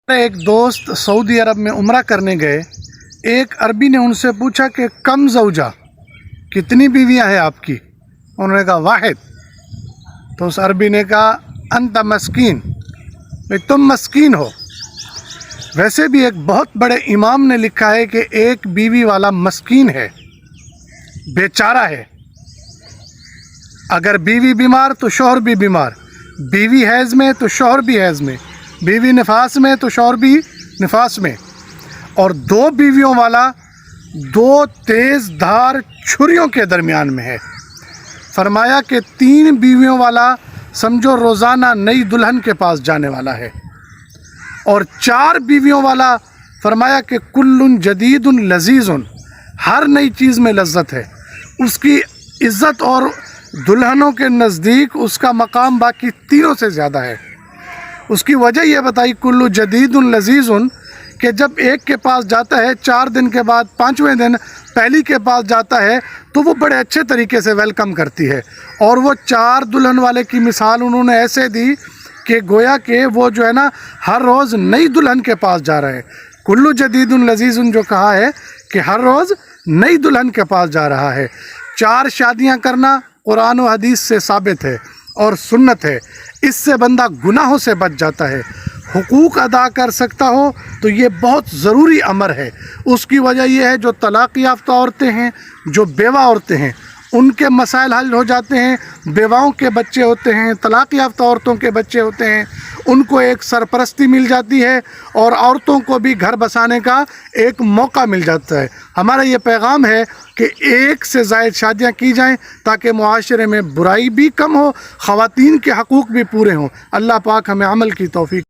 ایک دوست سعودی عرب میں عمرہ کرنے گئے. ایک عربی نے ان سے پوچھا کہ کم زوجہ، کتنی بیویاں ہیں آپ کی؟ انہوں نے کہا واحد. تو اس عربی نے کہا انت مسکین، بھئی تم مسکین ہو. ویسے بھی ایک بہت بڑے امام نے لکھا ہے کہ ایک بیوی والا مسکین ہے، بیچارہ ہے. اگر بیوی بیمار تو شوہر بھی بیمار، بیوی حیض میں تو شوہر بھی حیض میں، بیوی نفاس میں تو شوہر بھی نفاس میں. اور دو بیویوں والا دو تیز دھار چھریوں کے درمیان میں ہے. فرمایا کہ تین بیویوں والا سمجھو روزانہ نئی دلہن کے پاس جانے والا ہے. اور چار بیویوں والا فرمایا کہ کل جدید لذیذ، ہر نئی چیز میں لذت ہے. اس کی عزت اور دلہنوں کے نزدیک اس کا مقام باقی تینوں سے زیادہ ہے. اس کی وجہ یہ بتائی کل جدید لذیذ کہ جب ایک کے پاس جاتا ہے 4 دن کے بعد 5ویں دن پہلی کے پاس جاتا ہے تو وہ بڑے اچھے طریقے سے ویلکم کرتی ہے. اور وہ 4 دلہن والے کی مثال انہوں نے ایسے دی کہ گویا کہ وہ جو ہے نا ہر روز نئی دلہن کے پاس جا رہے ہیں. کل جدید لذیذ جو کہا ہے کہ ہر روز نئی دلہن کے پاس جا رہا ہے. 4 شادیاں کرنا قرآن و حدیث سے ثابت ہے اور سنت ہے. اس سے بندہ گناہوں سے بچ جاتا ہے. حقوق ادا کر سکتا ہو تو یہ بہت ضروری امر ہے. اس کی وجہ یہ ہے جو طلاق یافتہ عورتیں ہیں، جو بیوہ عورتیں ہیں، ان کے مسائل حل ہو جاتے ہیں. بیواؤں کے بچے ہوتے ہیں، طلاق یافتہ عورتوں کے بچے ہوتے ہیں، ان کو ایک سرپرستی مل جاتی ہے اور عورتوں کو بھی گھر بسانے کا ایک موقع مل جاتا ہے. ہمارا یہ پیغام ہے کہ 1 سے زائد شادیاں کی جائیں تاکہ معاشرے میں برائی بھی کم ہو، خواتین کے حقوق بھی پورے ہوں. اللہ پاک ہمیں عمل کی توفیق